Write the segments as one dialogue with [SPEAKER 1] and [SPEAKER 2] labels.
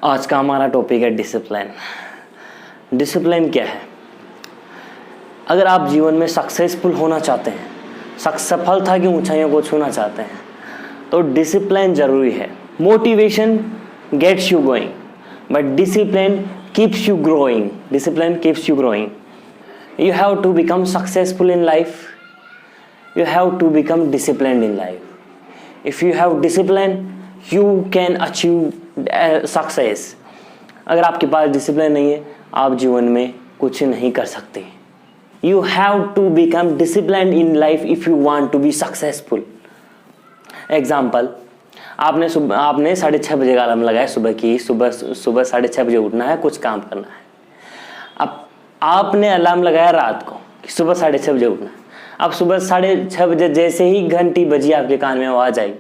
[SPEAKER 1] आज का हमारा टॉपिक है डिसिप्लिन। डिसिप्लिन क्या है? अगर आप जीवन में सक्सेसफुल होना चाहते हैं, सफलता की ऊंचाइयों को छूना चाहते हैं, तो डिसिप्लिन जरूरी है। Motivation gets you going, but discipline keeps you growing. Discipline keeps you growing. You have to become successful in life. You have to become disciplined in life. If you have discipline, you can achieve success. अगर आपके पास discipline नहीं है, आप जीवन में कुछ नहीं कर सकते। You have to become disciplined in life if you want to be successful. Example, आपने 6:30 बजे का अलार्म लगाया सुबह 6:30 बजे उठना है, कुछ काम करना है। अब आपने अलार्म लगाया रात को कि सुबह 6:30 बजे उठना। अब सुबह 6:30 बजे जैसे ही घंटी बजी, आपके कान में आवाज आई,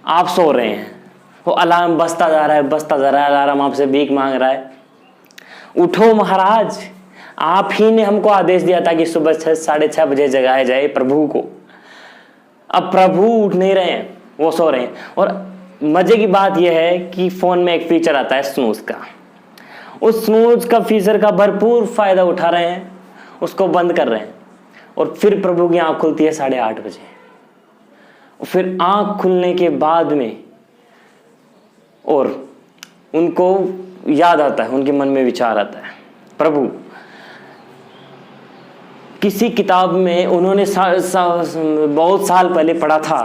[SPEAKER 1] आप सो रहे हैं, वो अलार्म बजता जा रहा है, अलार्म आपसे भीख मांग रहा है, उठो महाराज, आप ही ने हमको आदेश दिया था कि सुबह 6:30 बजे जगाया जाए प्रभु को। अब प्रभु उठ नहीं रहे हैं, वो सो रहे हैं। और मजे की बात यह है कि फोन में एक फीचर आता है स्नूज का। उस स्नूज का फीचर का भरपूर फायदा उठा रहे हैं, उसको बंद कर रहे हैं, और फिर प्रभु की आंख खुलती है 8:30 बजे। फिर आंख खुलने के बाद में और उनको याद आता है, उनके मन में विचार आता है, प्रभु किसी किताब में उन्होंने बहुत साल पहले पढ़ा था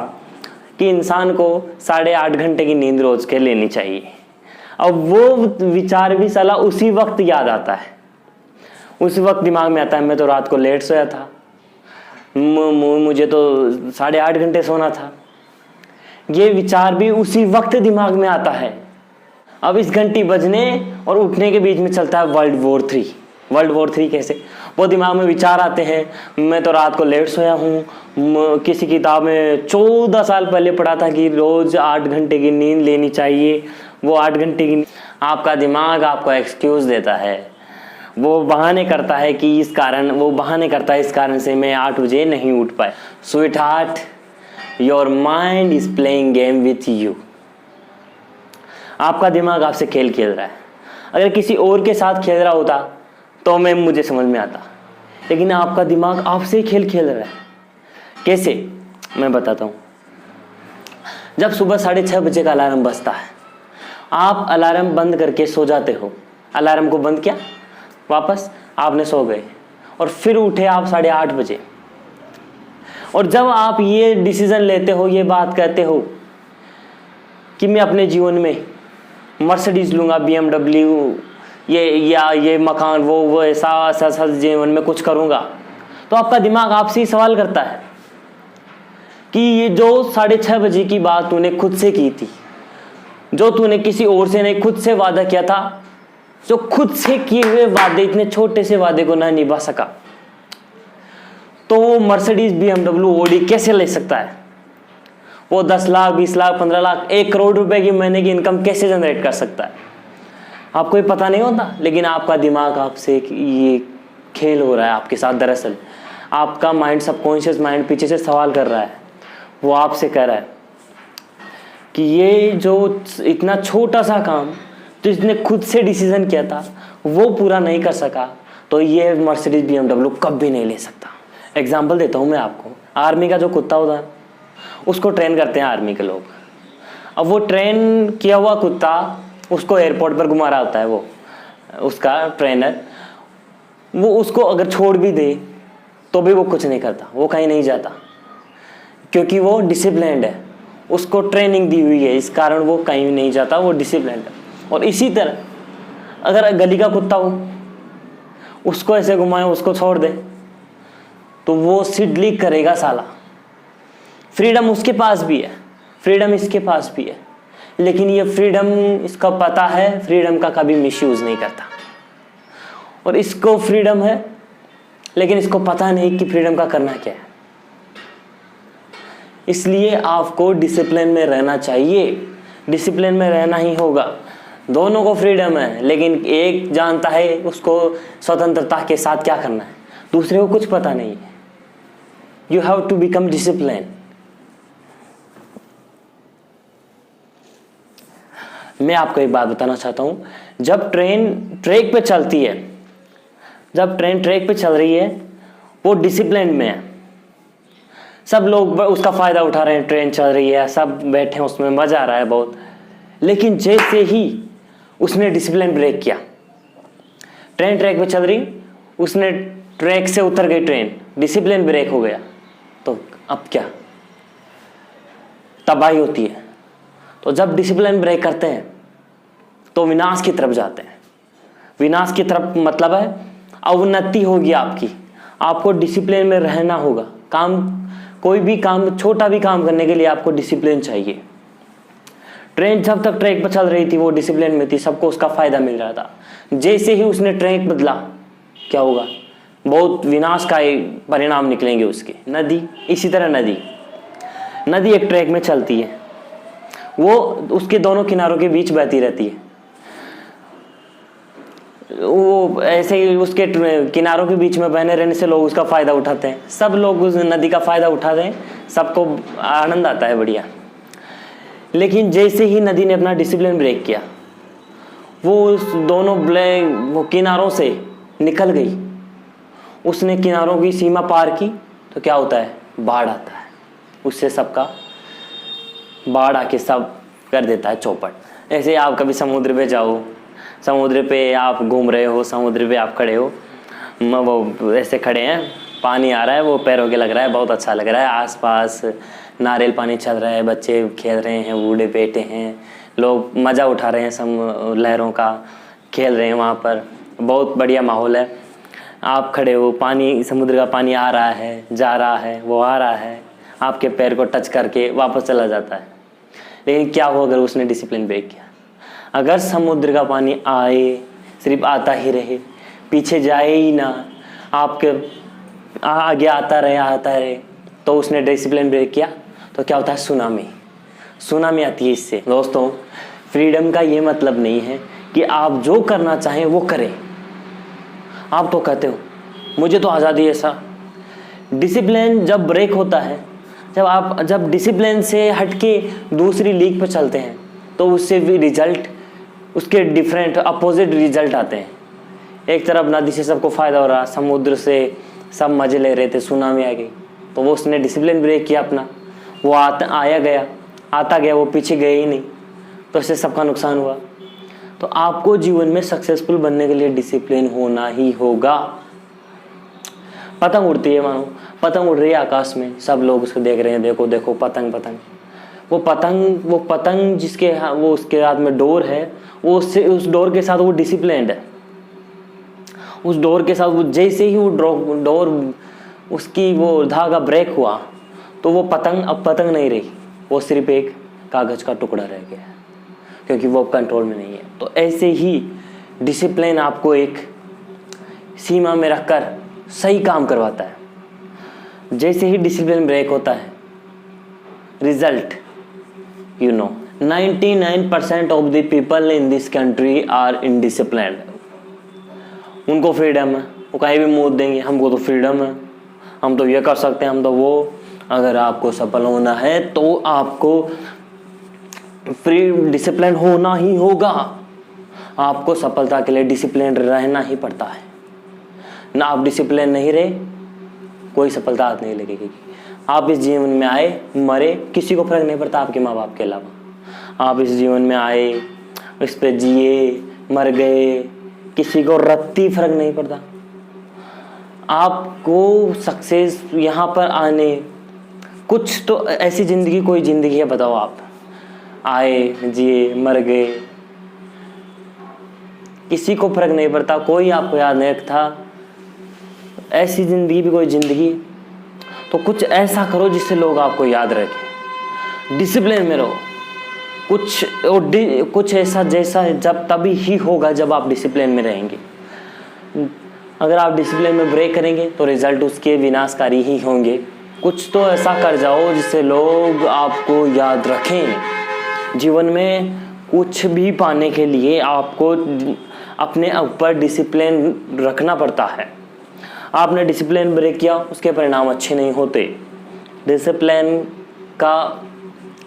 [SPEAKER 1] कि इंसान को 8.5 घंटे की नींद रोज के लेनी चाहिए। अब वो विचार भी साला उसी वक्त याद आता है, उसी वक्त दिमाग में आता है, मैं तो रात को लेट सोया था, मुझे तो 8.5 घंटे सोना था। ये विचार भी उसी वक्त दिमाग में आता है। अब इस घंटी बजने और उठने के बीच में चलता है वर्ल्ड वॉर 3। वर्ल्ड वॉर 3 कैसे? वो दिमाग में विचार आते हैं, मैं तो रात को लेट सोया हूँ, किसी किताब में 14 साल पहले पढ़ा था कि रोज 8 घंटे की नींद लेनी चाहिए। वो 8 घंटे की आपका दिमाग आपको एक्सक्यूज देता है, वो बहाने करता है कि इस कारण से मैं 8 बजे नहीं उठ पाया। Sweet heart, your mind is playing game with you. आपका दिमाग आपसे खेल खेल रहा है। अगर किसी और के साथ खेल रहा होता तो मुझे समझ में आता, लेकिन आपका दिमाग आपसे खेल खेल रहा है। कैसे? मैं बताता हूँ। जब सुबह 6:30 बजे का अलार्म बजता है, आप अलार्म बंद करके सो जाते हो। अलार्म को बंद किया, वापस आपने सो गए, और फिर उठे आप 8:30 बजे। और जब आप ये डिसीजन लेते हो, ये बात कहते हो कि मैं अपने जीवन में मर्सिडीज लूंगा, BMW, ये मकान, वो ऐसा जीवन में कुछ करूंगा, तो आपका दिमाग आपसे ही सवाल करता है कि ये जो 6:30 बजे की बात तूने खुद से की थी, जो तूने किसी और से नहीं, खुद से वादा किया था, जो खुद से किए हुए वादे, इतने छोटे से वादे को ना निभा सका, तो वो मर्सिडीज, BMW, ऑडी कैसे ले सकता है? वो 10 लाख, 20 लाख, 15 लाख, 1 करोड़ रुपए की महीने की इनकम कैसे जनरेट कर सकता है? आपको ये पता नहीं होता, लेकिन आपका दिमाग आपसे ये खेल हो रहा है आपके साथ। दरअसल आपका माइंड, सबकॉन्शियस माइंड पीछे से सवाल कर रहा है। वो आपसे कह रहा है कि ये जो इतना छोटा सा काम तो इसने खुद से डिसीजन किया था, वो पूरा नहीं कर सका, तो ये मर्सिडीज, BMW कभी नहीं ले सकता। एग्जाम्पल देता हूँ मैं आपको। आर्मी का जो कुत्ता होता है, उसको ट्रेन करते हैं आर्मी के लोग। अब वो ट्रेन किया हुआ कुत्ता, उसको एयरपोर्ट पर घुमा रहा होता है, वो उसका ट्रेनर, वो उसको अगर छोड़ भी दे तो भी वो कुछ नहीं करता, वो कहीं नहीं जाता, क्योंकि वो डिसिप्लिन्ड है, उसको ट्रेनिंग दी हुई है, इस कारण वो कहीं नहीं जाता, वो डिसिप्लिन्ड है। और इसी तरह अगर गली का कुत्ता हो, उसको ऐसे घुमाए, उसको छोड़ दे, तो वो सिडली करेगा साला। फ्रीडम उसके पास भी है, फ्रीडम इसके पास भी है, लेकिन ये फ्रीडम इसका पता है, फ्रीडम का कभी मिसयूज नहीं करता। और इसको फ्रीडम है, लेकिन इसको पता नहीं कि फ्रीडम का करना क्या है। इसलिए आपको डिसिप्लिन में रहना चाहिए, डिसिप्लिन में रहना ही होगा। दोनों को फ्रीडम है, लेकिन एक जानता है उसको स्वतंत्रता के साथ क्या करना है, दूसरे को कुछ पता नहीं है। You have to become discipline. मैं आपको एक बात बताना चाहता हूँ, जब ट्रेन ट्रैक पे चलती है, जब ट्रेन ट्रैक पे चल रही है, वो डिसिप्लिन में है, सब लोग उसका फ़ायदा उठा रहे हैं, ट्रेन चल रही है, सब बैठे हैं उसमें, मज़ा आ रहा है बहुत। लेकिन जैसे ही उसने डिसिप्लिन ब्रेक किया, ट्रेन ट्रैक पे चल रही, उसने ट्रैक से उतर गई ट्रेन, डिसिप्लिन ब्रेक हो गया, तो अब क्या, तबाही होती है। तो जब डिसिप्लिन ब्रेक करते हैं तो विनाश की तरफ जाते हैं। विनाश की तरफ मतलब है अवनति होगी आपकी, आपको डिसिप्लिन में रहना होगा। काम, कोई भी काम, छोटा भी काम करने के लिए आपको डिसिप्लिन चाहिए। ट्रेन जब तक ट्रैक पर चल रही थी वो डिसिप्लिन में थी, सबको उसका फायदा मिल रहा था। जैसे ही उसने ट्रैक बदला, क्या होगा, बहुत विनाश का परिणाम निकलेंगे उसके। नदी, इसी तरह नदी एक ट्रैक में चलती है, वो उसके दोनों किनारों के बीच बहती रहती है। वो ऐसे ही उसके किनारों के बीच में बहने रहने से लोग उसका फायदा उठाते हैं, सब लोग उस नदी का फायदा उठाते हैं, सबको आनंद आता है, बढ़िया। लेकिन जैसे ही नदी ने अपना डिसिप्लिन ब्रेक किया, वो उस दोनों वो किनारों से निकल गई, उसने किनारों की सीमा पार की, तो क्या होता है, बाढ़ आता है, उससे सबका बाढ़ आके सब कर देता है चौपट। ऐसे आप कभी समुद्र पे जाओ, समुद्र पे आप घूम रहे हो, समुद्र पे आप खड़े हो, वो ऐसे खड़े हैं, पानी आ रहा है, वो पैरों के लग रहा है, बहुत अच्छा लग रहा है, आसपास नारियल पानी चल रहा है, बच्चे खेल रहे हैं, बूढ़े बैठे हैं, लोग मज़ा उठा रहे हैं, सब लहरों का खेल रहे हैं, वहाँ पर बहुत बढ़िया माहौल है। आप खड़े हो, पानी, समुद्र का पानी आ रहा है, जा रहा है, वो आ रहा है, आपके पैर को टच करके वापस चला जाता है। लेकिन क्या हो अगर उसने डिसिप्लिन ब्रेक किया, अगर समुद्र का पानी आए, सिर्फ आता ही रहे, पीछे जाए ही ना, आपके आगे आता रहे, तो उसने डिसिप्लिन ब्रेक किया, तो क्या होता है, सुनामी आती है इससे। दोस्तों, फ्रीडम का ये मतलब नहीं है कि आप जो करना चाहें वो करें। आप तो कहते हो मुझे तो आज़ादी है। ऐसा डिसिप्लिन जब ब्रेक होता है, जब डिसिप्लिन से हटके दूसरी लीग पर चलते हैं, तो उससे भी रिजल्ट, उसके डिफरेंट अपोजिट रिजल्ट आते हैं। एक तरफ नदी से सबको फ़ायदा हो रहा, समुद्र से सब मज़े ले रहे थे, सुनामी आ गई, तो वो उसने डिसिप्लिन ब्रेक किया अपना, वो आता गया, वो पीछे गए ही नहीं, तो इससे सबका नुकसान हुआ। तो आपको जीवन में सक्सेसफुल बनने के लिए डिसिप्लिन होना ही होगा। पतंग उड़ती है, मानो पतंग उड़ रही है आकाश में, सब लोग उसको देख रहे हैं, देखो देखो पतंग। वो पतंग जिसके वो उसके हाथ में डोर है, वो उस डोर के साथ वो डिसिप्लिन्ड है। उस डोर के साथ वो जैसे ही वो डोर उसकी वो धागा ब्रेक हुआ, तो वो पतंग अब पतंग नहीं रही, वो सिर्फ एक कागज का टुकड़ा रह गया, क्योंकि वो अब कंट्रोल में नहीं है। तो ऐसे ही डिसिप्लिन आपको एक सीमा में रखकर सही काम करवाता है। जैसे ही डिसिप्लिन ब्रेक होता है, result 99% of the people in this country are indisciplined. उनको फ्रीडम है, वो कहीं भी मुँह देंगे, हमको तो फ्रीडम है, हम तो ये कर सकते हैं, हम तो वो। अगर आपको सफल होना है तो आपको डिसिप्लिन होना ही होगा। आपको सफलता के लिए डिसिप्लिन रहना ही पड़ता है ना। आप डिसिप्लिन नहीं रहे, कोई सफलता हाथ नहीं लगेगी। आप इस जीवन में आए, मरे, किसी को फर्क नहीं पड़ता आपके माँ बाप के अलावा। आप इस जीवन में आए, इस पे जिए, मर गए, किसी को रत्ती फर्क नहीं पड़ता। आपको सक्सेस यहाँ पर आने, कुछ तो ऐसी ज़िंदगी, कोई ज़िंदगी है बताओ, आप आए, जिए, मर गए, किसी को फर्क नहीं पड़ता, कोई आपको याद नहीं रखता। ऐसी ज़िंदगी भी कोई ज़िंदगी, तो कुछ ऐसा करो जिससे लोग आपको याद रखें। डिसिप्लिन में रहो, कुछ ऐसा जैसा जब तभी ही होगा जब आप डिसिप्लिन में रहेंगे। अगर आप डिसिप्लिन में ब्रेक करेंगे तो रिजल्ट उसके विनाशकारी ही होंगे। कुछ तो ऐसा कर जाओ जिससे लोग आपको याद रखें। जीवन में कुछ भी पाने के लिए आपको अपने ऊपर डिसिप्लिन रखना पड़ता है। आपने डिसिप्लिन ब्रेक किया, उसके परिणाम अच्छे नहीं होते। डिसिप्लिन का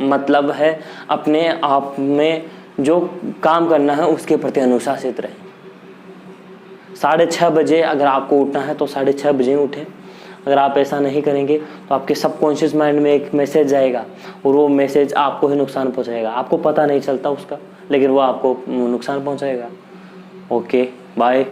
[SPEAKER 1] मतलब है अपने आप में जो काम करना है उसके प्रति अनुशासित रहें। 6:30 बजे अगर आपको उठना है तो 6:30 बजे उठें। अगर आप ऐसा नहीं करेंगे तो आपके सबकॉन्शियस माइंड में एक मैसेज जाएगा और वो मैसेज आपको ही नुकसान पहुंचाएगा। आपको पता नहीं चलता उसका, लेकिन वो आपको नुकसान पहुंचाएगा। Okay, bye.